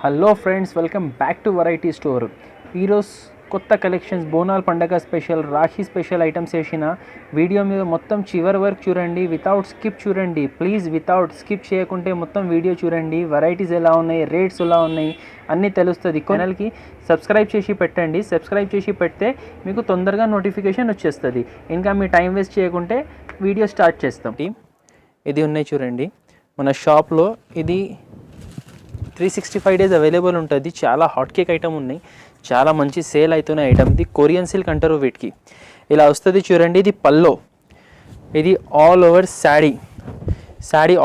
Hello friends, welcome back to variety store. ఈరోజు కొత్త collections బోనాల్ పండగ స్పెషల్, రాఖీ స్పెషల్ ఐటమ్స్ వేసిన వీడియో మీద మొత్తం చివరి వరకు చూడండి. వితౌట్ స్కిప్ చూడండి ప్లీజ్. వితౌట్ స్కిప్ చేయకుంటే మొత్తం వీడియో చూడండి. వెరైటీస్ ఎలా ఉన్నాయి, రేట్స్ ఎలా ఉన్నాయి అన్నీ తెలుస్తుంది. ఛానల్కి సబ్స్క్రైబ్ చేసి పెట్టండి. సబ్స్క్రైబ్ చేసి పెడితే మీకు తొందరగా నోటిఫికేషన్ వచ్చేస్తుంది. ఇంకా మీ టైం వేస్ట్ చేయకుంటే వీడియో స్టార్ట్ చేస్తాం. ఇది ఉన్నాయి చూడండి మన షాప్లో. ఇది 365 days అవైలబుల్ ఉంటుంది. చాలా హాట్ కేక్ ఐటమ్ ఉన్నాయి, చాలా మంచి సేల్ అవుతున్న ఐటమ్. ఇది కొరియన్ సిల్క్ అంటారు వీటికి. ఇలా వస్తుంది చూడండి. ఇది పల్లో, ఇది all over sari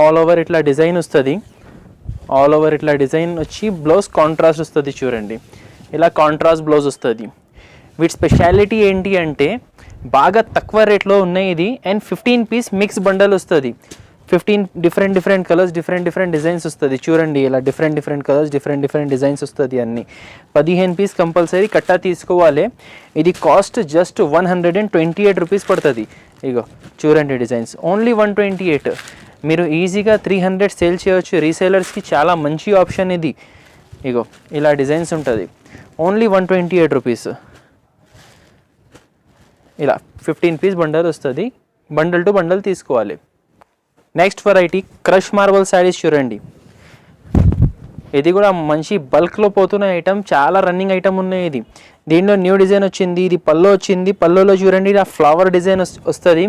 all over ఇట్లా డిజైన్ వస్తుంది. ఆల్ ఓవర్ ఇట్లా డిజైన్ వచ్చి బ్లౌజ్ కాంట్రాస్ట్ వస్తుంది చూడండి. ఇలా కాంట్రాస్ట్ బ్లౌజ్ వస్తుంది. వీటి స్పెషాలిటీ ఏంటి అంటే బాగా తక్కువ రేట్లో ఉన్నాయి ఇది. అండ్ 15 piece మిక్స్ బండల్ వస్తుంది. 15 డిఫరెంట్ కలర్స్, డిఫరెంట్ డిజైన్స్ వస్తుంది చూడండి. ఇలా డిఫరెంట్ కలర్స్, డిఫరెంట్ డిజైన్స్ వస్తుంది. అన్నీ 15 piece కంపల్సరీ కట్టా తీసుకోవాలి. ఇది కాస్ట్ జస్ట్ 128 rupees పడుతుంది. ఇగో చూడండి డిజైన్స్ ఓన్లీ 128. మీరు ఈజీగా 300 సేల్ చేయవచ్చు. రీసేలర్స్కి చాలా మంచి ఆప్షన్ ఇది. ఇగో ఇలా డిజైన్స్ ఉంటుంది. Only 128 rupees. ఇలా 15 piece బండల్ వస్తుంది. బండల్ టు బండల్ తీసుకోవాలి. Next variety crush marble saris చూడండి. ఇది కూడా మంచి బల్క్లో పోతున్న ఐటమ్, చాలా రన్నింగ్ ఐటమ్ ఉన్నాయి. ఇది దీనిలో న్యూ డిజైన్ వచ్చింది. ఇది పల్లో వచ్చింది. పల్లోలో చూడండి ఇలా ఫ్లవర్ డిజైన్ వస్తుంది.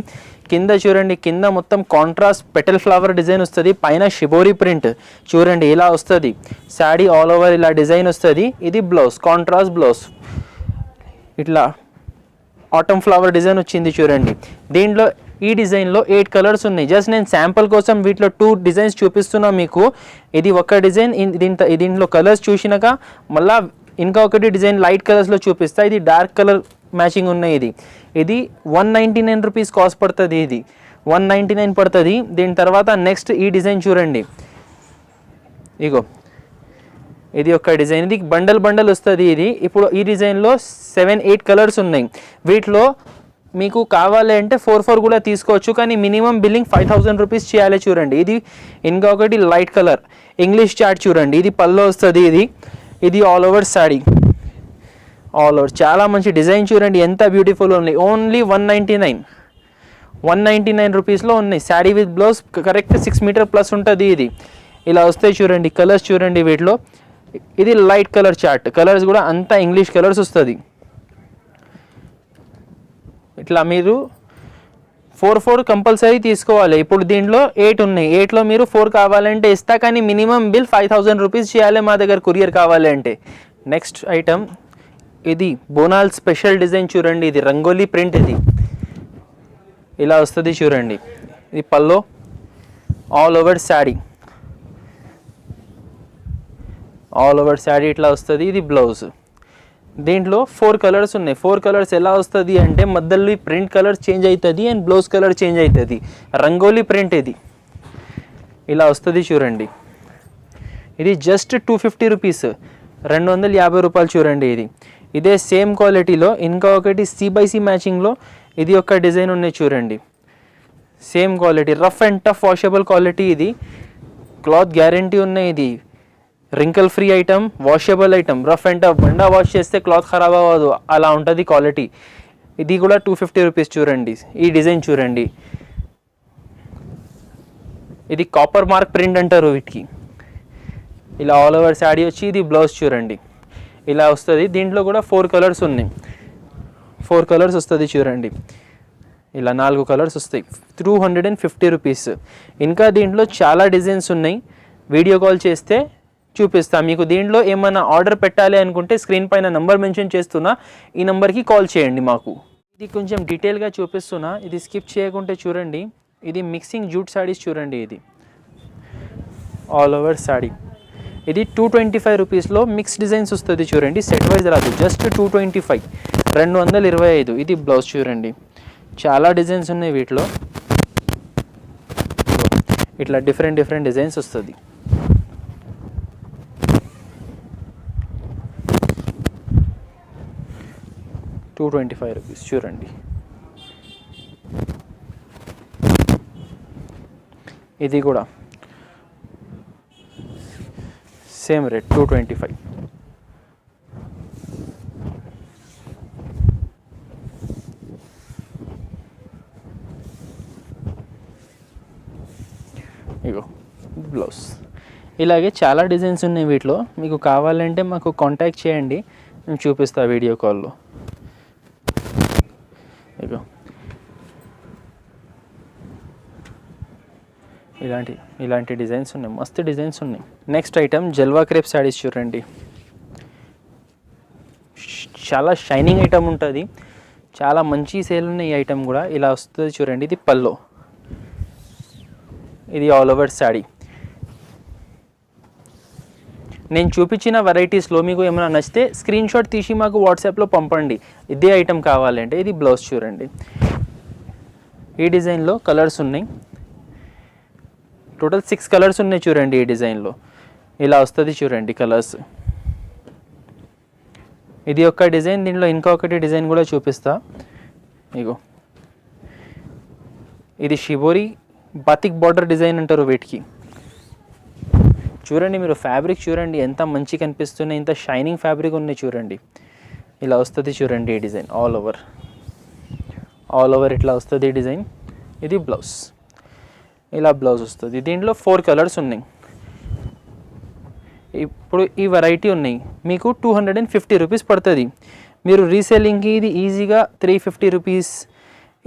కింద చూడండి, కింద మొత్తం కాంట్రాస్ట్ పెటల్ ఫ్లవర్ డిజైన్ వస్తుంది. పైన షిబోరి ప్రింట్ చూడండి ఇలా వస్తుంది. శారీ ఆల్ ఓవర్ ఇలా డిజైన్ వస్తుంది. ఇది బ్లౌజ్, కాంట్రాస్ట్ బ్లౌజ్. ఇట్లా ఆటమ్ ఫ్లవర్ డిజైన్ వచ్చింది చూడండి. దీంట్లో ఈ డిజైన్లో 8 కలర్స్ ఉన్నాయి. జస్ట్ నేను శాంపుల్ కోసం వీటిలో 2 డిజైన్స్ చూపిస్తున్నా మీకు. ఇది ఒక డిజైన్. దీంట్లో కలర్స్ చూసినాక మళ్ళీ ఇంకా ఒకటి డిజైన్ లైట్ కలర్స్లో చూపిస్తా. ఇది డార్క్ కలర్ మ్యాచింగ్ ఉన్నాయి. ఇది 199 rupees కాస్ట్ పడుతుంది. ఇది 199 పడుతుంది. దీని తర్వాత నెక్స్ట్ ఈ డిజైన్ చూడండి. ఇగో ఇది ఒక డిజైన్. ఇది బండల్ వస్తుంది. ఇది ఇప్పుడు ఈ డిజైన్లో 7-8 కలర్స్ ఉన్నాయి. వీటిలో మీకు కావాలి అంటే 4 కూడా తీసుకోవచ్చు. కానీ మినిమం బిల్లింగ్ 5000 rupees చేయాలి చూడండి. ఇది ఇంకొకటి లైట్ కలర్ ఇంగ్లీష్ చార్ట్ చూడండి. ఇది పల్లో వస్తుంది. ఇది all over sari, all over చాలా మంచి డిజైన్ చూడండి. ఎంత బ్యూటిఫుల్ ఉంది. ఓన్లీ 199 rupeesలో ఉన్నాయి. Sari with blouse correct 6 meter plus ఉంటుంది. ఇది ఇలా వస్తాయి చూడండి. కలర్స్ చూడండి వీటిలో. ఇది లైట్ కలర్ చార్ట్. కలర్స్ కూడా అంతా ఇంగ్లీష్ కలర్స్ వస్తుంది. ఇట్లా మీరు 4 కంపల్సరీ తీసుకోవాలి. ఇప్పుడు దీంట్లో 8 ఉన్నాయి. 8లో మీరు 4 కావాలంటే ఇస్తా, కానీ మినిమం బిల్ 5000 rupees చేయాలి మా దగ్గర కొరియర్ కావాలి అంటే. నెక్స్ట్ ఐటమ్ ఇది బోనాల్ స్పెషల్ డిజైన్ చూడండి. ఇది రంగోలీ ప్రింట్. ఇది ఇలా వస్తుంది చూడండి. ఇది పల్లో ఆల్ ఓవర్ శారీ, ఇట్లా వస్తుంది. ఇది బ్లౌజ్. దీంట్లో 4 కలర్స్ ఉన్నాయి. 4 కలర్స్ ఎలా వస్తుంది అంటే మధ్యలో ప్రింట్ కలర్ చేంజ్ అవుతుంది అండ్ బ్లౌజ్ కలర్ చేంజ్ అవుతుంది. రంగోలీ ప్రింట్ ఇది ఇలా వస్తుంది చూడండి. ఇది జస్ట్ 250 rupees, 250 రూపాయలు చూడండి. ఇదే సేమ్ క్వాలిటీలో ఇంకా ఒకటి C/C మ్యాచింగ్లో ఇది ఒక డిజైన్ ఉన్నాయి చూడండి. Same quality, rough and tough washable quality. ఇది క్లాత్ గ్యారంటీ ఉన్నాయి. ఇది wrinkle free item, washable item. Rough and tough Banda wash చేస్తే క్లాత్ ఖరాబ్ అవ్వదు, అలా ఉంటుంది క్వాలిటీ. ఇది కూడా 250 rupees చూడండి. ఈ డిజైన్ చూడండి. ఇది కాపర్ మార్క్ ప్రింట్ అంటారు వీటికి. ఇలా ఆల్ ఓవర్ శారీ వచ్చి ఇది బ్లౌజ్ చూడండి. ఇలా వస్తుంది. దీంట్లో కూడా 4 కలర్స్ ఉన్నాయి. 4 కలర్స్ వస్తుంది చూడండి. ఇలా 4 కలర్స్ వస్తాయి. 250 rupees. ఇంకా దీంట్లో చాలా డిజైన్స్ ఉన్నాయి. వీడియో కాల్ చేస్తే చూపిస్తా మీకు. దీంట్లో ఏమైనా ఆర్డర్ పెట్టాలి అనుకుంటే స్క్రీన్ పైన నంబర్ మెన్షన్ చేస్తున్నా, ఈ నెంబర్కి కాల్ చేయండి మాకు. ఇది కొంచెం డీటెయిల్గా చూపిస్తున్నా, ఇది స్కిప్ చేయకుంటే చూడండి. ఇది మిక్సింగ్ జూట్ శారీస్ చూడండి. ఇది ఆల్ ఓవర్ శారీ. ఇది 225 rupeesలో మిక్స్ డిజైన్స్ వస్తుంది చూడండి. సెట్ వైజ్ రాదు, జస్ట్ 225, 225. ఇది బ్లౌజ్ చూడండి. చాలా డిజైన్స్ ఉన్నాయి వీటిలో. ఇట్లా డిఫరెంట్ డిజైన్స్ వస్తుంది. 225 rupees చూడండి. ఇది కూడా సేమ్ రేట్ 225. ఇగో బ్లౌజ్. ఇలాగే చాలా డిజైన్స్ ఉన్నాయి వీటిలో. మీకు కావాలంటే మాకు కాంటాక్ట్ చేయండి, నేను చూపిస్తా వీడియో కాల్లో. ఇగో ఇలాంటి డిజైన్స్ ఉన్నాయి, మస్తు డిజైన్స్ ఉన్నాయి. నెక్స్ట్ ఐటమ్ జల్వా క్రేప్ శారీస్ చూడండి. చాలా షైనింగ్ ఐటమ్ ఉంటుంది, చాలా మంచి సేల్ ఉన్నాయి ఈ ఐటమ్ కూడా. ఇలా వస్తుంది చూడండి, ఇది పల్లో, ఇది ఆల్ ఓవర్ శారీ. నేను చూపించిన వెరైటీస్లో మీకు ఏమైనా నచ్చితే స్క్రీన్ షాట్ తీసి మాకు వాట్సాప్లో పంపండి, ఇదే ఐటమ్ కావాలంటే. ఇది బ్లౌజ్ చూడండి, ఈ డిజైన్లో కలర్స్ ఉన్నాయి, టోటల్ 6 కలర్స్ ఉన్నాయి చూడండి ఈ డిజైన్లో. ఇలా వస్తుంది చూడండి కలర్స్. ఇది ఒక డిజైన్, దీంట్లో ఇంకొకటి డిజైన్ కూడా చూపిస్తా. ఇగో ఇది షిబోరి బాతిక్ బార్డర్ డిజైన్ అంటారు వీటికి. చూడండి మీరు ఫ్యాబ్రిక్ చూడండి ఎంత మంచి కనిపిస్తున్నాయి, ఇంత షైనింగ్ ఫ్యాబ్రిక్ ఉన్నాయి చూడండి. ఇలా వస్తుంది చూడండి ఈ డిజైన్ ఆల్ ఓవర్ ఇట్లా వస్తుంది ఈ డిజైన్. ఇది బ్లౌజ్, ఇలా బ్లౌజ్ వస్తుంది. దీంట్లో 4 కలర్స్ ఉన్నాయి. ఇప్పుడు ఈ వెరైటీ ఉన్నాయి, మీకు 250 రూపీస్ పడుతుంది. మీరు రీసేలింగ్కి ఇది ఈజీగా 350 రూపీస్,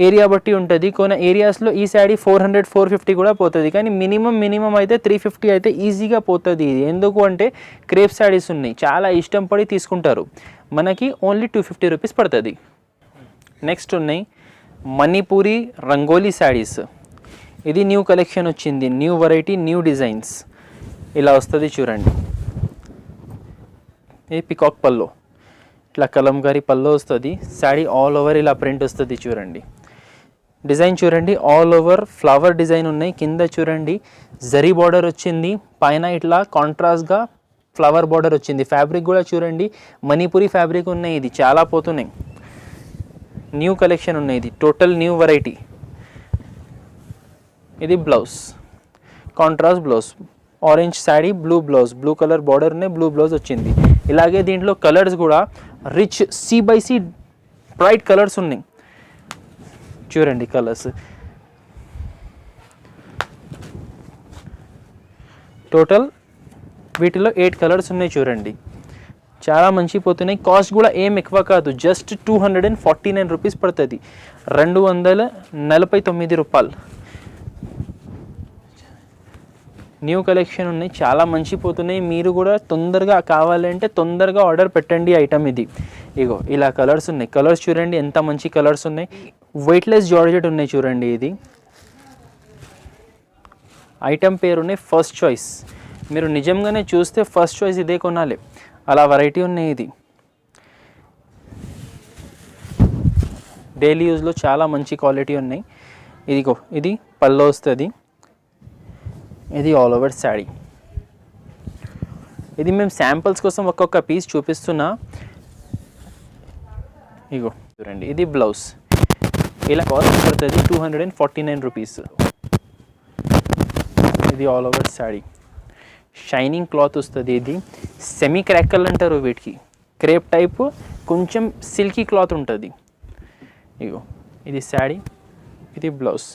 ఏరియా బట్టి ఉంటుంది. కొన్ని ఏరియాస్లో ఈ శారీ 400-450 కూడా పోతుంది, కానీ మినిమం అయితే 350 అయితే ఈజీగా పోతుంది. ఎందుకు అంటే క్రేప్ శారీస్ ఉన్నాయి, చాలా ఇష్టం పడి తీసుకుంటారు. మనకి ఓన్లీ 250 రూపీస్ పడుతుంది. నెక్స్ట్ ఉన్నాయి మణిపూరి రంగోలీ శారీస్. ఇది న్యూ కలెక్షన్ వచ్చింది, న్యూ వెరైటీ, న్యూ డిజైన్స్. ఇలా వస్తుంది చూడండి, ఇది పికాక్ పల్లో, ఇట్లా కలంకారీ పల్లో వస్తుంది. శారీ ఆల్ ఓవర్ ఇలా ప్రింట్ వస్తుంది చూడండి. డిజైన్ చూడండి ఆల్ ఓవర్ ఫ్లవర్ డిజైన్ ఉన్నాయి. కింద చూడండి జరీ బార్డర్ వచ్చింది, పైన ఇట్లా కాంట్రాస్ట్గా ఫ్లవర్ బార్డర్ వచ్చింది. ఫ్యాబ్రిక్ కూడా చూడండి మణిపూరి ఫ్యాబ్రిక్ ఉన్నాయి, ఇది చాలా పోతున్నాయి. న్యూ కలెక్షన్ ఉన్నాయి, ఇది టోటల్ న్యూ వెరైటీ. ఇది blouse, contrast blouse, orange sari, blue blouse, blue colour border ఉన్నాయి, బ్లూ బ్లౌజ్ వచ్చింది. ఇలాగే దీంట్లో కలర్స్ కూడా రిచ్ C/C బ్రైట్ కలర్స్ ఉన్నాయి చూడండి. కలర్స్ టోటల్ వీటిలో 8 కలర్స్ ఉన్నాయి చూడండి, చాలా మంచి పోతున్నాయి. కాస్ట్ కూడా ఏం ఎక్కువ కాదు, జస్ట్ 249 రూపీస్ పడుతుంది, 249 రూపాయలు. న్యూ కలెక్షన్ ఉన్నాయి, చాలా మంచి పోతున్నాయి. మీరు కూడా తొందరగా కావాలంటే తొందరగా ఆర్డర్ పెట్టండి ఐటమ్ ఇది. ఇగో ఇలా కలర్స్ ఉన్నాయి, కలర్స్ చూడండి ఎంత మంచి కలర్స్ ఉన్నాయి. వెయిట్లెస్ జార్జెట్ ఉన్నాయి చూడండి. ఇది ఐటమ్ పేరునే ఫస్ట్ చాయిస్. మీరు నిజంగానే చూస్తే ఫస్ట్ చాయిస్ ఇదే కొనాలి, అలా వెరైటీ ఉన్నాయి. ఇది డైలీ యూజ్లో చాలా మంచి క్వాలిటీ ఉన్నాయి. ఇదిగో ఇది పల్లో వస్తుంది, ఇది ఆల్ ఓవర్ శారీ. ఇది మేము శాంపిల్స్ కోసం ఒక్కొక్క పీస్ చూపిస్తున్నా. ఇగో చూడండి ఇది బ్లౌజ్, ఇలా కాస్ట్ పడుతుంది 249 రూపీస్. ఇది all over sari, shining cloth వస్తుంది. ఇది సెమీ క్రాకల్ అంటారు వీటికి, క్రేప్ టైప్, కొంచెం సిల్కీ క్లాత్ ఉంటుంది. ఇగో ఇది శారీ, ఇది blouse,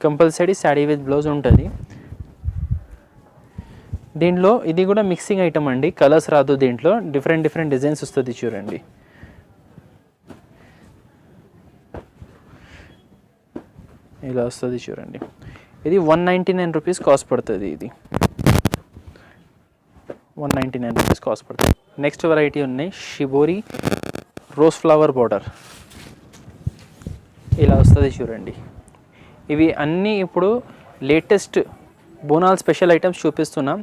compulsory sari with blouse ఉంటుంది. దీంట్లో ఇది కూడా మిక్సింగ్ ఐటమ్ అండి, కలర్స్ రాదు దీంట్లో, డిఫరెంట్ డిజైన్స్ వస్తుంది చూడండి. ఇలా వస్తుంది చూడండి. ఇది 199 రూపీస్ కాస్ట్ పడుతుంది. ఇది 199 రూపీస్ కాస్ట్ పడుతుంది. నెక్స్ట్ వెరైటీ ఉన్నాయి షిబోరి రోజ్ ఫ్లవర్ బార్డర్, ఇలా వస్తుంది చూడండి. ఇవి అన్నీ ఇప్పుడు లేటెస్ట్ బోనాల్ స్పెషల్ ఐటమ్స్ చూపిస్తున్నాం.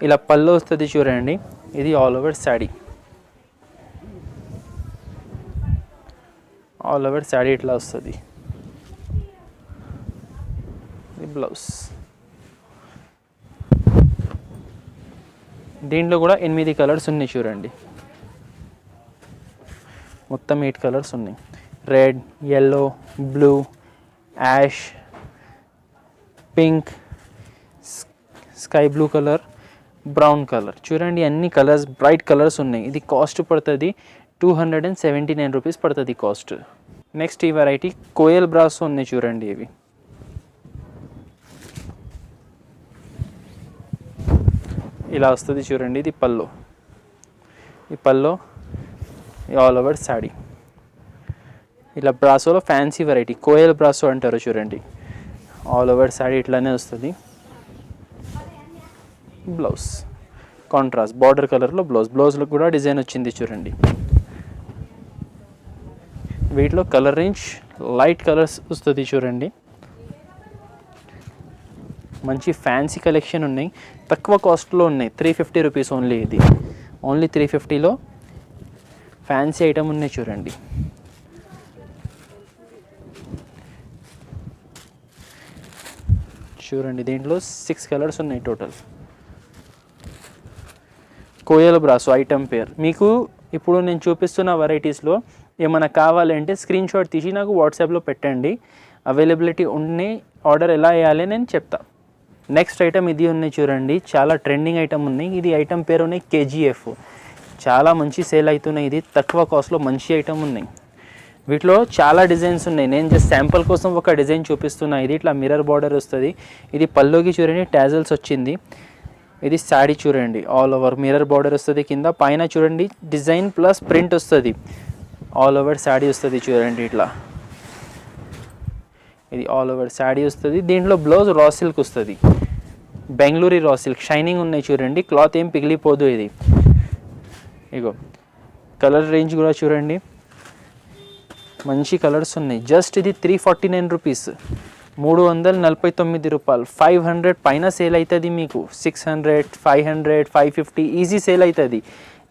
ఇలా పళ్ళు వస్తుంది చూడండి. ఇది all over sari, all over sari ఇట్లా వస్తుంది. ఇది బ్లౌజ్. దీంట్లో కూడా 8 కలర్స్ ఉన్నాయి చూడండి, మొత్తం 8 కలర్స్ ఉన్నాయి. Red, yellow, blue, ash, pink, sky blue colour brown colour చూడండి, అన్ని కలర్స్ బ్రైట్ కలర్స్ ఉన్నాయి. ఇది కాస్ట్ పడుతుంది 279 రూపీస్ పడుతుంది కాస్ట్. నెక్స్ట్ ఈ వెరైటీ కోయల్ బ్రాసో ఉన్నాయి చూడండి, ఇవి ఇలా వస్తుంది చూడండి. ఇది పల్లో, ఈ పల్లో ఆల్ ఓవర్ శాడీ. ఇలా బ్రాసోలో ఫ్యాన్సీ వెరైటీ కోయల్ బ్రాసో అంటారు చూడండి. ఆల్ ఓవర్ శాడీ ఇట్లానే వస్తుంది. బ్లౌజ్ కాంట్రాస్ట్ బార్డర్ కలర్లో బ్లౌజ్లో కూడా డిజైన్ వచ్చింది చూడండి. వీటిలో కలర్ రేంజ్ లైట్ కలర్స్ వస్తుంది చూడండి. మంచి ఫ్యాన్సీ కలెక్షన్ ఉన్నాయి, తక్కువ కాస్ట్లో ఉన్నాయి. 350 రూపీస్ ఓన్లీ. ఇది ఓన్లీ 350లో ఫ్యాన్సీ ఐటమ్ ఉన్నాయి చూడండి. చూడండి దీంట్లో 6 కలర్స్ ఉన్నాయి టోటల్. కోయల్ బ్రాసో ఐటమ్ పేర్. మీకు ఇప్పుడు నేను చూపిస్తున్న వెరైటీస్లో ఏమైనా కావాలంటే స్క్రీన్ షాట్ తీసి నాకు వాట్సాప్లో పెట్టండి. అవైలబిలిటీ ఉన్నాయి, ఆర్డర్ ఎలా వేయాలి నేను చెప్తా. నెక్స్ట్ ఐటమ్ ఇది ఉన్నాయి చూడండి, చాలా ట్రెండింగ్ ఐటమ్ ఉన్నాయి. ఇది ఐటమ్ పేరు ఉన్నాయి KGF. చాలా మంచి సేల్ అవుతున్నాయి. ఇది తక్కువ కాస్ట్లో మంచి ఐటమ్ ఉన్నాయి. వీటిలో చాలా డిజైన్స్ ఉన్నాయి. నేను జస్ట్ శాంపుల్ కోసం ఒక డిజైన్ చూపిస్తున్నా. ఇది ఇట్లా మిర్రర్ బార్డర్ వస్తుంది. ఇది పల్లోకి చూడండి టాజల్స్ వచ్చింది. ఇది శాడీ చూడండి, ఆల్ ఓవర్ మిర్రర్ బార్డర్ వస్తుంది. కింద పైన చూడండి డిజైన్ ప్లస్ ప్రింట్ వస్తుంది. ఆల్ ఓవర్ శాడీ వస్తుంది చూడండి ఇట్లా. ఇది ఆల్ ఓవర్ శాడీ వస్తుంది. దీంట్లో బ్లౌజ్ రా సిల్క్ వస్తుంది, బెంగళూరు రా సిల్క్ షైనింగ్ ఉన్నాయి చూడండి. క్లాత్ ఏం పిగిలిపోదు. ఇది ఇగో కలర్ రేంజ్ కూడా చూడండి, మంచి కలర్స్ ఉన్నాయి. జస్ట్ ఇది 349 రూపీస్, 349 రూపాయలు. 500 పైన సేల్ అవుతుంది మీకు. 600, 500, 550 ఈజీ సేల్ అవుతుంది.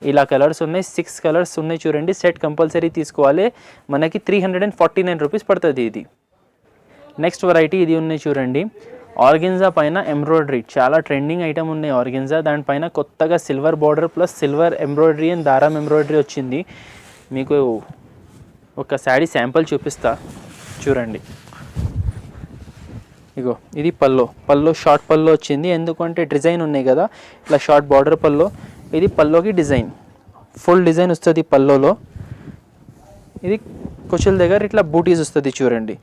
ఇలా కలర్స్ ఉన్నాయి, 6 కలర్స్ ఉన్నాయి చూడండి. సెట్ కంపల్సరీ తీసుకోవాలి. మనకి 349 రూపీస్ పడుతుంది ఇది. నెక్స్ట్ వెరైటీ ఇది ఉన్నాయి చూడండి, ఆర్గెన్జా పైన ఎంబ్రాయిడరీ. చాలా ట్రెండింగ్ ఐటమ్ ఉన్నాయి ఆర్గెన్జా. దానిపైన కొత్తగా silver border plus silver embroidery and దారం ఎంబ్రాయిడరీ వచ్చింది. మీకు ఒక శాడీ శాంపుల్ చూపిస్తా చూడండి. ఇగో ఇది పల్లో షార్ట్ పల్లో వచ్చింది. ఎందుకంటే డిజైన్ ఉన్నాయి కదా, ఇట్లా షార్ట్ బార్డర్ పల్లో. ఇది పల్లోకి డిజైన్, ఫుల్ డిజైన్ వస్తుంది పల్లోలో. ఇది కుచుల దగ్గర ఇట్లా బూటీస్ వస్తుంది చూడండి,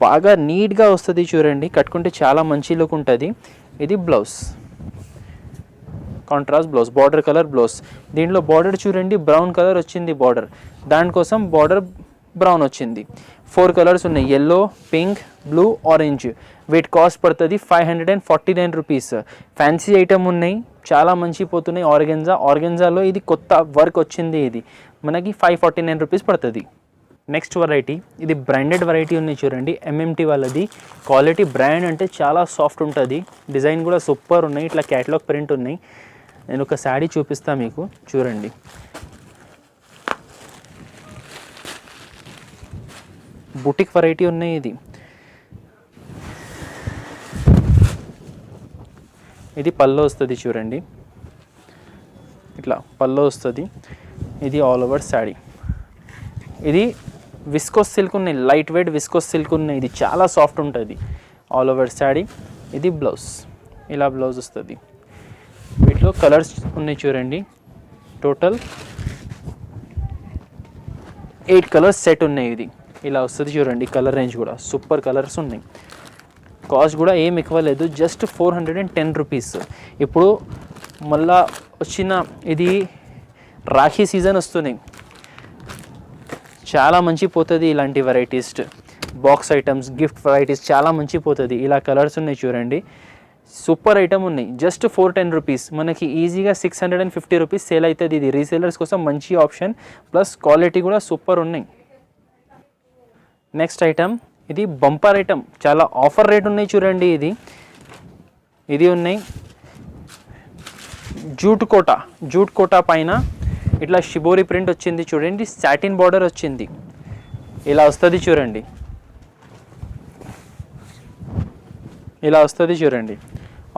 బాగా నీట్గా వస్తుంది చూడండి. కట్టుకుంటే చాలా మంచి లుక్ ఉంటుంది. ఇది blouse contrast blouse, border colour blouse. దీంట్లో బార్డర్ చూడండి బ్రౌన్ కలర్ వచ్చింది బార్డర్, దానికోసం బార్డర్ బ్రౌన్ వచ్చింది. 4 కలర్స్ ఉన్నాయి, ఎల్లో, పింక్, బ్లూ, ఆరెంజ్. వీటి కాస్ట్ పడుతుంది 549 రూపీస్. ఫ్యాన్సీ ఐటమ్ ఉన్నాయి, చాలా మంచి పోతున్నాయి. ఆర్గెన్జాలో ఇది కొత్త వర్క్ వచ్చింది. ఇది మనకి 549 రూపీస్ పడుతుంది. నెక్స్ట్ వెరైటీ ఇది బ్రాండెడ్ వెరైటీ ఉన్నాయి చూడండి, MMT వాళ్ళది. క్వాలిటీ బ్రాండ్ అంటే చాలా సాఫ్ట్ ఉంటుంది. డిజైన్ కూడా సూపర్ ఉన్నాయి, ఇట్లా క్యాటలాగ్ ప్రింట్ ఉన్నాయి. నేను ఒక శాడీ చూపిస్తాను మీకు చూడండి. బుటిక్ వెరైటీ ఉన్నాయి. ఇది పల్లో వస్తుంది చూడండి, ఇట్లా పల్లో వస్తుంది. ఇది ఆల్ ఓవర్ శాడీ. ఇది విస్కోస్ సిల్క్ ఉన్నాయి, లైట్ వెయిట్ విస్కోస్ సిల్క్ ఉన్నాయి. ఇది చాలా సాఫ్ట్ ఉంటుంది. All over sari. ఇది బ్లౌజ్, ఇలా బ్లౌజ్ వస్తుంది. వీటిలో కలర్స్ ఉన్నాయి చూడండి, టోటల్ 8 కలర్స్ సెట్ ఉన్నాయి. ఇది ఇలా వస్తుంది చూడండి. కలర్ రేంజ్ కూడా సూపర్ కలర్స్ ఉన్నాయి. కాస్ట్ కూడా ఏం ఎక్కువ లేదు, జస్ట్ 410 రూపీస్. ఇప్పుడు మళ్ళా వచ్చిన ఇది రాఖీ సీజన్ వస్తున్నాయి, చాలా మంచి పోతుంది ఇలాంటి varieties. Box items, gift varieties చాలా మంచి పోతుంది. ఇలా కలర్స్ ఉన్నాయి చూడండి, సూపర్ ఐటమ్ ఉన్నాయి. Just 410 rupees. మనకి ఈజీగా 650 రూపీస్ సేల్ అవుతుంది. ఇది రీసేలర్స్ కోసం మంచి ఆప్షన్, ప్లస్ క్వాలిటీ కూడా సూపర్ ఉన్నాయి. నెక్స్ట్ ఐటమ్ ఇది బంపర్ ఐటమ్, చాలా ఆఫర్ రేట్ ఉన్నాయి చూడండి. ఇది ఉన్నాయి జూట్ కోటా పైన ఇట్లా షిబోరి ప్రింట్ వచ్చింది చూడండి. సాటిన్ బార్డర్ వచ్చింది, ఇలా వస్తుంది చూడండి. ఇలా వస్తుంది చూడండి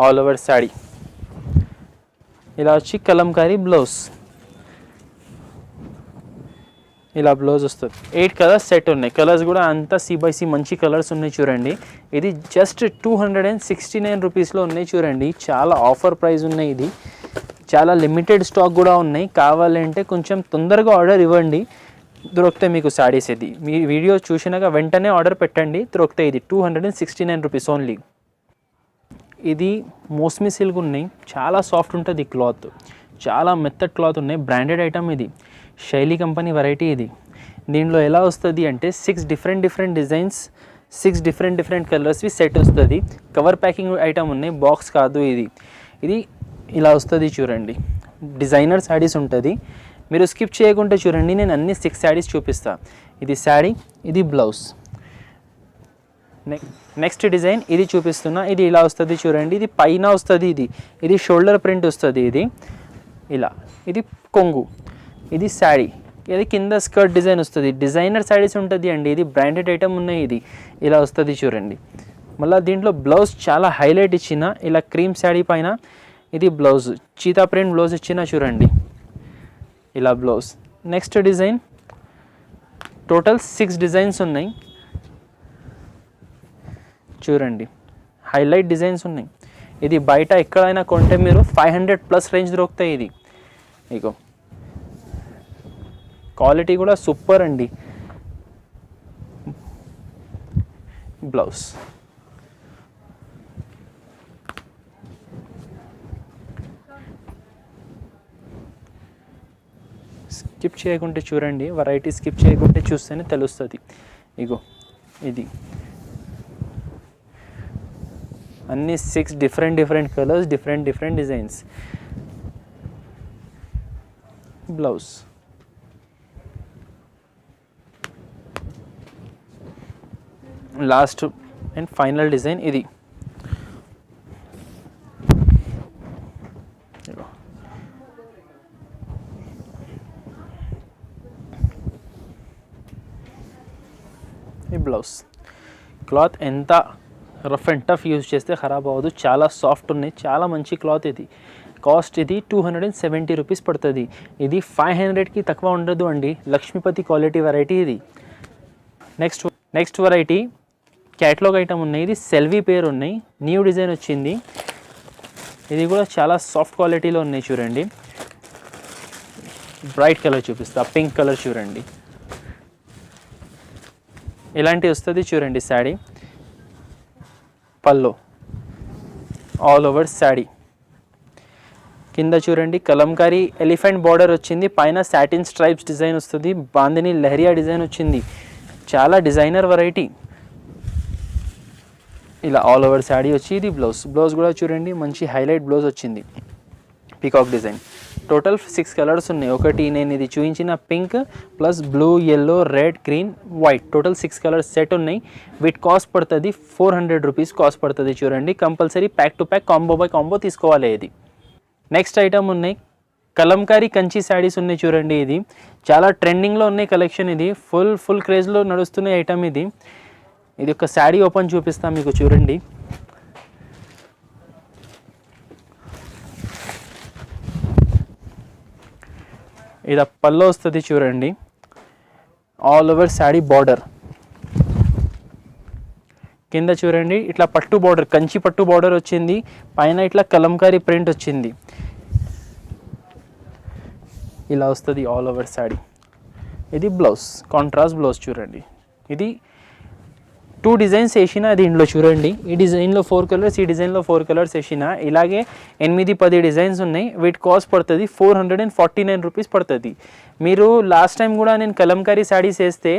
ఆల్ ఓవర్ శాడీ. ఇలా వచ్చి కలంకారీ బ్లౌజ్. ఇలా బ్లౌజ్ వస్తుంది. 8 కలర్స్ సెట్ ఉన్నాయి. కలర్స్ కూడా అంతా C/C మంచి కలర్స్ ఉన్నాయి చూడండి. ఇది జస్ట్ 269 రూపీస్లో ఉన్నాయి చూడండి. చాలా ఆఫర్ ప్రైస్ ఉన్నాయి. ఇది చాలా లిమిటెడ్ స్టాక్ కూడా ఉన్నాయి. కావాలంటే కొంచెం తొందరగా ఆర్డర్ ఇవ్వండి, దొరుకుతాయి మీకు శారీస్. ఇది మీ వీడియో చూసినాక వెంటనే ఆర్డర్ పెట్టండి, దొరుకుతాయి. ఇది 269 రూపీస్ ఓన్లీ. ఇది మోస్మి సిల్క్ ఉన్నాయి. చాలా సాఫ్ట్ ఉంటుంది క్లాత్, చాలా మెత్తడ్ క్లాత్ ఉన్నాయి. బ్రాండెడ్ ఐటమ్ ఇది, శైలి కంపెనీ వెరైటీ ఇది. దీనిలో ఎలా వస్తుంది అంటే 6 డిఫరెంట్ డిజైన్స్, 6 డిఫరెంట్ కలర్స్వి సెట్ వస్తుంది. కవర్ ప్యాకింగ్ ఐటమ్ ఉన్నాయి, బాక్స్ కాదు ఇది. ఇది ఇలా వస్తుంది చూడండి. డిజైనర్ శారీస్ ఉంటుంది. మీరు స్కిప్ చేయకుండా చూడండి, నేను అన్ని 6 శారీస్ చూపిస్తాను. ఇది శారీ, ఇది బ్లౌజ్. నెక్స్ట్ డిజైన్ ఇది చూపిస్తున్నా. ఇది ఇలా వస్తుంది చూడండి. ఇది పైన వస్తుంది. ఇది షోల్డర్ ప్రింట్ వస్తుంది. ఇది ఇలా, ఇది కొంగు, ఇది శారీ, ఇది కింద స్కర్ట్ డిజైన్ వస్తుంది. డిజైనర్ శారీస్ ఉంటుంది అండి. ఇది బ్రాండెడ్ ఐటమ్ ఉన్నాయి. ఇది ఇలా వస్తుంది చూడండి. మళ్ళీ దీంట్లో బ్లౌజ్ చాలా హైలైట్ ఇచ్చిన, ఇలా క్రీమ్ శారీ పైన ఇది బ్లౌజ్, చీతా ప్రింట్ బ్లౌజ్ ఇచ్చిన చూడండి. ఇలా blouse. Next design, total 6 designs ఉన్నాయి చూడండి. హైలైట్ డిజైన్స్ ఉన్నాయి. ఇది బయట ఎక్కడైనా కొంటే మీరు 500+ రేంజ్ దొరుకుతాయి. ఇది ఇగో క్వాలిటీ కూడా సూపర్ అండి. బ్లౌజ్. స్కిప్ చేయకుంటే చూడండి, వెరైటీ స్కిప్ చేయకుంటే చూస్తేనే తెలుస్తుంది. ఇగో ఇది అన్ని 6 different colours, different designs. Blouse. Last and final design ఇది. ఈ బ్లౌజ్. క్లాత్ ఎంత రఫ్ అండ్ టఫ్ యూజ్ చేస్తే ఖరాబ్ అవ్వదు, చాలా సాఫ్ట్ ఉన్నాయి, చాలా మంచి క్లాత్. ఇది కాస్ట్ ఇది 270 రూపీస్ పడుతుంది. ఇది 500కి తక్కువ ఉండదు అండి. లక్ష్మీపతి క్వాలిటీ వెరైటీ ఇది. నెక్స్ట్ వెరైటీ క్యాటలాగ్ ఐటమ్ ఉన్నాయి. ఇది సెల్వి పేరు ఉన్నాయి, న్యూ డిజైన్ వచ్చింది. ఇది కూడా చాలా సాఫ్ట్ క్వాలిటీలో ఉన్నాయి చూడండి. బ్రైట్ కలర్ చూపిస్తా, పింక్ కలర్ చూడండి. ఇలాంటివి వస్తుంది చూడండి శారీ. పల్లో ఆల్ ఓవర్ శారీ. కింద చూడండి కలంకారీ ఎలిఫెంట్ బార్డర్ వచ్చింది, పైన సాటిన్ స్ట్రైప్స్ డిజైన్ వస్తుంది, బాందిని లహరియా డిజైన్ వచ్చింది. చాలా డిజైనర్ వెరైటీ. ఇలా ఆల్ ఓవర్ శారీ వచ్చి ఇది బ్లౌజ్ కూడా చూడండి, మంచి హైలైట్ బ్లౌజ్ వచ్చింది, పీకాక్ డిజైన్. టోటల్ 6 కలర్స్ ఉన్నాయి. ఒకటి నేను ఇది చూపించిన pink plus blue, yellow, red, green, white, total 6 colours set ఉన్నాయి. వీటి కాస్ట్ పడుతుంది 400 రూపీస్ కాస్ట్ పడుతుంది చూడండి. Compulsory pack to pack, combo by combo తీసుకోవాలి. ఇది నెక్స్ట్ ఐటమ్ ఉన్నాయి కలంకారీ కంచి శారీస్ ఉన్నాయి చూడండి. ఇది చాలా ట్రెండింగ్లో ఉన్నాయి కలెక్షన్. ఇది ఫుల్ క్రేజ్లో నడుస్తున్న ఐటమ్. ఇది ఒక శారీ ఓపెన్ చూపిస్తాను మీకు చూడండి. ఇది పల్లో వస్తుంది చూడండి, ఆల్ ఓవర్ శారీ బార్డర్. కింద చూడండి ఇట్లా పట్టు బార్డర్, కంచి పట్టు బార్డర్ వచ్చింది, పైన ఇట్లా కలంకారీ ప్రింట్ వచ్చింది. ఇలా వస్తుంది ఆల్ ఓవర్ శారీ. ఇది బ్లౌజ్, కాంట్రాస్ట్ బ్లౌజ్ చూడండి. ఇది 2 డిజైన్స్ వేసిన దీంట్లో చూడండి. ఈ డిజైన్లో 4 కలర్స్, ఈ డిజైన్లో 4 కలర్స్ వేసిన. ఇలాగే 8-10 డిజైన్స్ ఉన్నాయి. వీటి కాస్ట్ పడుతుంది 449 రూపీస్ పడుతుంది. మీరు లాస్ట్ టైం కూడా నేను కలంకారీ శారీస్ వేస్తే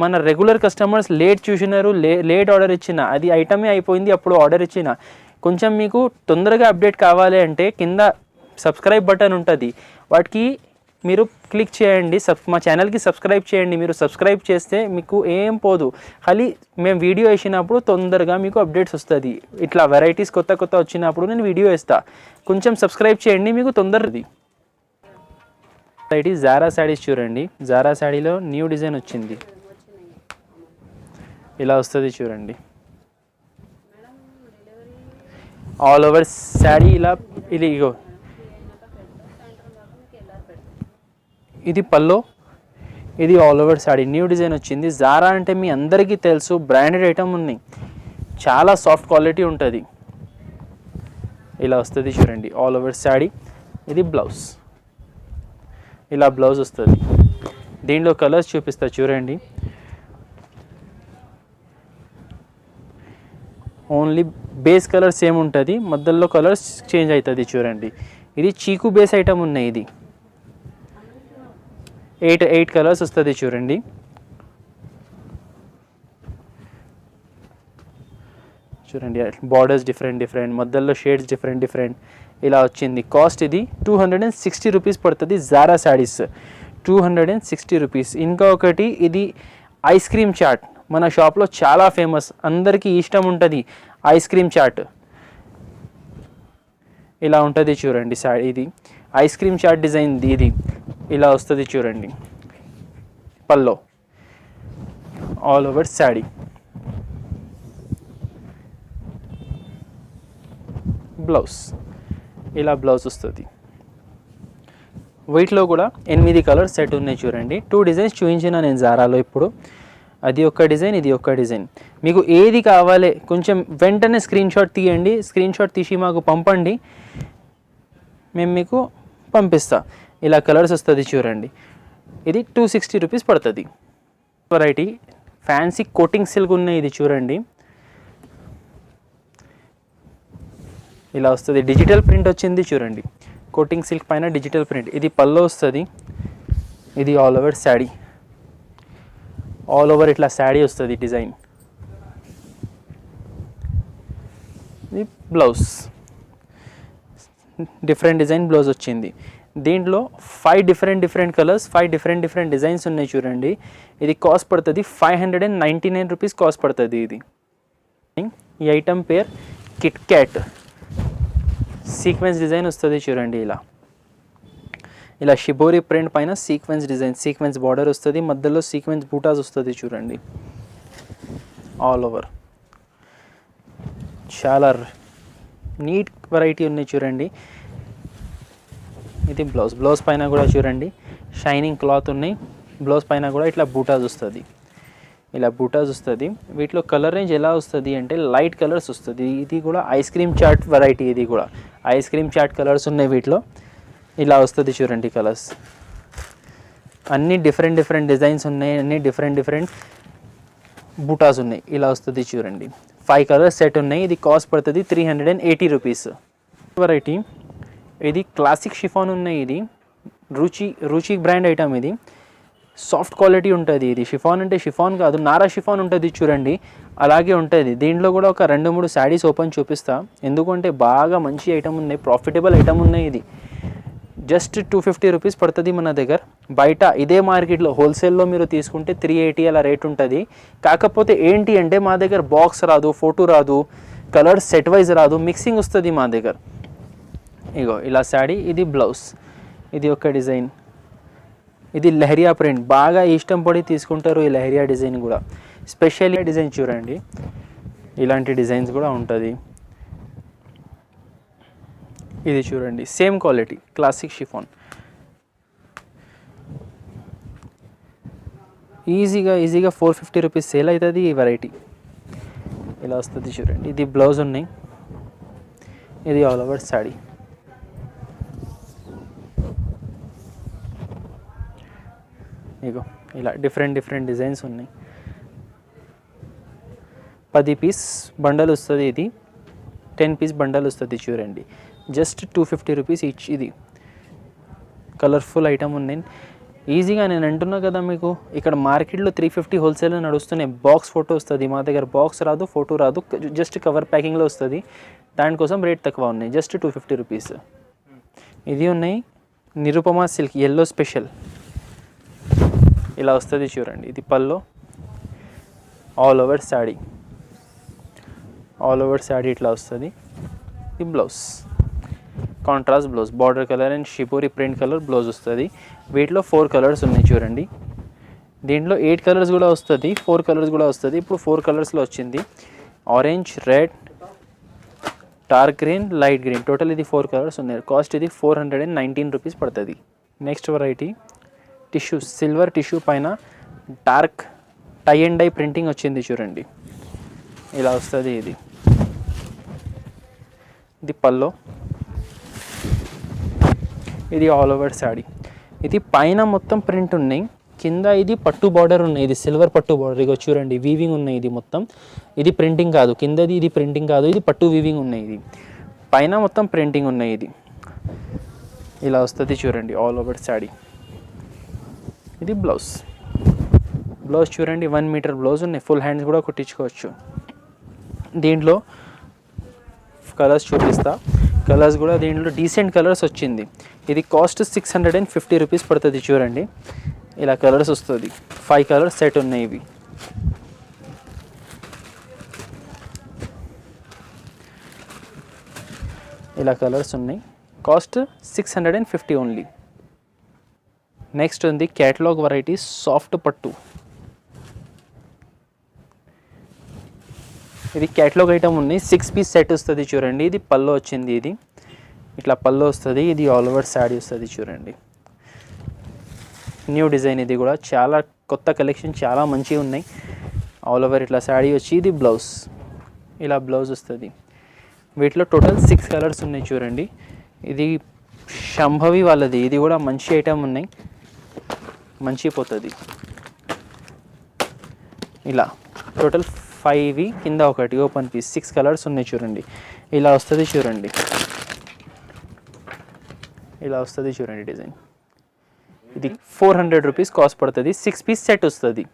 మన రెగ్యులర్ కస్టమర్స్ లేట్ చూసినారు, లేట్ ఆర్డర్ ఇచ్చిన, అది ఐటమే అయిపోయింది, అప్పుడు ఆర్డర్ ఇచ్చిన. కొంచెం మీకు తొందరగా అప్డేట్ కావాలి అంటే కింద సబ్స్క్రైబ్ బటన్ ఉంటుంది, వాటికి మీరు క్లిక్ చేయండి. మా ఛానల్కి సబ్స్క్రైబ్ చేయండి. మీరు సబ్స్క్రైబ్ చేస్తే మీకు ఏం పోదు, ఖాళీ మేము వీడియో వేసినప్పుడు తొందరగా మీకు అప్డేట్స్ వస్తుంది. ఇట్లా వెరైటీస్ కొత్త వచ్చినప్పుడు నేను వీడియో వేస్తా. కొంచెం సబ్స్క్రైబ్ చేయండి, మీకు తొందరది. వెరైటీ జారా శారీస్ చూడండి. జారా శారీలో న్యూ డిజైన్ వచ్చింది, ఇలా వస్తుంది చూడండి. ఆల్ ఓవర్ శారీ ఇలా. ఇది ఇది పల్లో, ఇది all over sari new design వచ్చింది. జారా అంటే మీ అందరికీ తెలుసు, బ్రాండెడ్ ఐటమ్ ఉన్నాయి, చాలా సాఫ్ట్ క్వాలిటీ ఉంటుంది. ఇలా వస్తుంది చూడండి ఆల్ ఓవర్ శారీ. ఇది బ్లౌజ్, ఇలా బ్లౌజ్ వస్తుంది. దీనిలో కలర్స్ చూపిస్తా చూడండి. ఓన్లీ బేస్ కలర్ సేమ్ ఉంటుంది, మధ్యలో కలర్స్ చేంజ్ అవుతుంది చూడండి. ఇది చీకు బేస్ ఐటమ్ ఉన్నాయి. ఇది 8 కలర్స్ వస్తుంది చూడండి. చూడండి బార్డర్స్ డిఫరెంట్, మధ్యలో షేడ్స్ డిఫరెంట్ ఇలా వచ్చింది. కాస్ట్ ఇది 260 రూపీస్ పడుతుంది. Zara saris 260 rupees. ఇంకా ఒకటి ఇది ఐస్ క్రీమ్ చాట్, మన షాప్లో చాలా ఫేమస్, అందరికీ ఇష్టం ఉంటుంది ఐస్ క్రీమ్ చాట్. ఇలా ఉంటుంది చూడండి శారీ. ఇది ఐస్ క్రీమ్ చాట్ డిజైన్, ఇది ఇలా వస్తుంది చూడండి. పల్లో ఆల్ ఓవర్ శారీ, బ్లౌజ్ ఇలా బ్లౌజ్ వస్తుంది. వీటిలో కూడా 8 కలర్స్ సెట్ ఉన్నాయి చూడండి. 2 డిజైన్స్ చూపించిన నేను జారాలో ఇప్పుడు. అది ఒక డిజైన్, ఇది ఒక డిజైన్. మీకు ఏది కావాలి కొంచెం వెంటనే స్క్రీన్ షాట్ తీయండి, స్క్రీన్ షాట్ తీసి మాకు పంపండి, మేము మీకు పంపిస్తా. ఇలా కలర్స్ వస్తుంది చూడండి. ఇది 260 రూపీస్ పడుతుంది. వెరైటీ ఫ్యాన్సీ కోటింగ్ సిల్క్ ఉన్నాయి, ఇది చూడండి. ఇలా వస్తుంది, డిజిటల్ ప్రింట్ వచ్చింది చూడండి. కోటింగ్ సిల్క్ పైన డిజిటల్ ప్రింట్. ఇది పల్లో వస్తుంది. ఇది all over sari, all over ఇట్లా శారీ వస్తుంది డిజైన్. ఇది బ్లౌజ్, డిఫరెంట్ డిజైన్ బ్లౌజ్ వచ్చింది. దీంట్లో 5 డిఫరెంట్ కలర్స్, 5 డిఫరెంట్ డిజైన్స్ ఉన్నాయి చూడండి. ఇది కాస్ట్ పడుతుంది 599 రూపీస్ కాస్ట్ పడుతుంది. ఇది ఈ ఐటమ్ పేర్ కిట్ క్యాట్. సీక్వెన్స్ డిజైన్ వస్తుంది చూడండి. ఇలా షిబోరి ప్రింట్ పైన సీక్వెన్స్ డిజైన్, సీక్వెన్స్ బార్డర్ వస్తుంది, మధ్యలో సీక్వెన్స్ బూటాస్ వస్తుంది చూడండి. ఆల్ ఓవర్ చాలా నీట్ వెరైటీ ఉన్నాయి చూడండి. ఇది బ్లౌజ్ పైన కూడా చూడండి షైనింగ్ క్లాత్ ఉన్నాయి. బ్లౌజ్ పైన కూడా ఇట్లా బూటాస్ వస్తుంది, ఇలా బూటాస్ వస్తుంది. వీటిలో కలర్ రేంజ్ ఎలా వస్తుంది అంటే లైట్ కలర్స్ వస్తుంది. ఇది కూడా ఐస్ క్రీమ్ చాట్ వెరైటీ, ఇది కూడా ఐస్ క్రీమ్ చాట్ కలర్స్ ఉన్నాయి వీటిలో. ఇలా వస్తుంది చూడండి కలర్స్. అన్నీ డిఫరెంట్ డిజైన్స్ ఉన్నాయి, అన్నీ డిఫరెంట్ బూటాస్ ఉన్నాయి. ఇలా వస్తుంది చూడండి. 5 కలర్స్ సెట్ ఉన్నాయి. ఇది కాస్ట్ పడుతుంది 380 రూపీస్. వెరైటీ ఇది క్లాసిక్ షిఫాన్ ఉన్నాయి. ఇది రుచి బ్రాండ్ ఐటమ్. ఇది సాఫ్ట్ క్వాలిటీ ఉంటుంది. ఇది షిఫాన్ అంటే షిఫాన్ కాదు, నారా షిఫాన్ ఉంటుంది చూడండి, అలాగే ఉంటుంది. దీంట్లో కూడా ఒక 2-3 శారీస్ ఓపెన్ చూపిస్తా, ఎందుకంటే బాగా మంచి ఐటమ్ ఉన్నాయి, ప్రాఫిటబుల్ ఐటమ్ ఉన్నాయి. ఇది జస్ట్ 250 రూపీస్ పడుతుంది మన దగ్గర. బయట ఇదే మార్కెట్లో హోల్సేల్లో మీరు తీసుకుంటే 380 అలా రేట్ ఉంటుంది. కాకపోతే ఏంటి అంటే మా దగ్గర బాక్స్ రాదు, ఫోటో రాదు, కలర్స్ సెట్ వైజ్ రాదు, మిక్సింగ్ వస్తుంది మా దగ్గర. ఇగో ఇలా శారీ. ఇది బ్లౌజ్, ఇది ఒక డిజైన్. ఇది లెహరియా ప్రింట్, బాగా ఇష్టం పడి తీసుకుంటారు ఈ లెహరియా డిజైన్ కూడా. స్పెషల్ డిజైన్ చూడండి, ఇలాంటి డిజైన్స్ కూడా ఉంటుంది. ఇది చూడండి సేమ్ క్వాలిటీ క్లాసిక్ షిఫాన్. ఈజీగా 450 రూపీస్ సేల్ అవుతుంది ఈ వెరైటీ. ఇలా వస్తుంది చూడండి. ఇది బ్లౌజ్ ఉన్నాయి. ఇది ఆల్ ఓవర్ శారీ. ఇగో ఇలా డిఫరెంట్ డిజైన్స్ ఉన్నాయి. 10 పీస్ బండల్ వస్తుంది. ఇది 10 పీస్ బండల్ వస్తుంది చూడండి. Just 250 rupees each. ఇది కలర్ఫుల్ ఐటమ్ ఉన్నాయి. ఈజీగా నేను అంటున్నా కదా మీకు, ఇక్కడ మార్కెట్లో 350 హోల్సేల్ నడుస్తున్నాయి. బాక్స్ ఫోటో వస్తుంది, మా దగ్గర బాక్స్ రాదు, ఫోటో రాదు, జస్ట్ కవర్ ప్యాకింగ్లో వస్తుంది. దానికోసం రేట్ తక్కువ ఉన్నాయి, జస్ట్ 250 రూపీస్. ఇది ఉన్నాయి నిరుపమా సిల్క్ ఎల్లో స్పెషల్. ఇలా వస్తుంది చూడండి. ఇది పల్లో, ఆల్ ఓవర్ శారీ, ఇట్లా వస్తుంది. ఇది blouse, contrast blouse, border colour and షిపోరి print colour blouse వస్తుంది. వీటిలో 4 కలర్స్ ఉన్నాయి చూడండి. దీంట్లో 8 కలర్స్ కూడా వస్తుంది, 4 కలర్స్ కూడా వస్తుంది. ఇప్పుడు 4 కలర్స్లో వచ్చింది. Orange, red, dark green, light green, total ఇది 4 కలర్స్ ఉన్నాయి. కాస్ట్ ఇది 419 రూపీస్ పడుతుంది. Next variety tissue silver tissue పైన dark tie and dye printing వచ్చింది చూడండి. ఇలా వస్తుంది. ఇది పల్లో, ఇది ఆల్ ఓవర్ శాడీ. ఇది పైన మొత్తం ప్రింట్ ఉన్నాయి, కింద ఇది పట్టు బార్డర్ ఉన్నాయి. ఇది సిల్వర్ పట్టు బార్డర్, ఇగో చూడండి వీవింగ్ ఉన్నాయి. ఇది మొత్తం ఇది ప్రింటింగ్ కాదు, కిందది ఇది ప్రింటింగ్ కాదు, ఇది పట్టు వీవింగ్ ఉన్నాయి. ఇది పైన మొత్తం ప్రింటింగ్ ఉన్నాయి. ఇది ఇలా వస్తుంది చూడండి ఆల్ ఓవర్ శాడీ. ఇది బ్లౌజ్ చూడండి 1 మీటర్ బ్లౌజ్ ఉన్నాయి. ఫుల్ హ్యాండ్స్ కూడా కుట్టించుకోవచ్చు. దీంట్లో కలర్స్ చూపిస్తా. కలర్స్ కూడా దీంట్లో డీసెంట్ కలర్స్ వచ్చింది. ఇది కాస్ట్ 650 రూపీస్ పడుతుంది చూడండి. ఇలా కలర్స్ వస్తుంది. 5 కలర్స్ సెట్ ఉన్నాయి. ఇవి ఇలా కలర్స్ ఉన్నాయి. Cost 650 only. నెక్స్ట్ ఉంది క్యాటలాగ్ వెరైటీస్ సాఫ్ట్ పట్టు. ఇది క్యాటలాగ్ ఐటమ్ ఉన్నాయి. 6 పీస్ సెట్ వస్తుంది చూడండి. ఇది పల్లో వచ్చింది. ఇది ఇట్లా పల్లో వస్తుంది. ఇది ఆల్ ఓవర్ శాడీ వస్తుంది చూడండి. New design. ఇది కూడా చాలా కొత్త కలెక్షన్, చాలా మంచిగా ఉన్నాయి. ఆల్ ఓవర్ ఇట్లా శాడీ వచ్చి ఇది బ్లౌజ్, ఇలా బ్లౌజ్ వస్తుంది. వీటిలో టోటల్ 6 కలర్స్ ఉన్నాయి చూడండి. ఇది శంభవి వాళ్ళది. ఇది కూడా మంచి ఐటమ్ ఉన్నాయి, మంచి పోతుంది. ఇలా టోటల్ 5 కింద ఒకటి ఓపెన్ పీస్ 6 కలర్స్ ఉన్నాయి చూడండి. ఇలా వస్తుంది చూడండి. ఇలా వస్తుంది చూడండి డిజైన్. ఇది 400 రూపీస్ కాస్ట్ పడుతుంది. 6 పీస్ సెట్ వస్తుంది.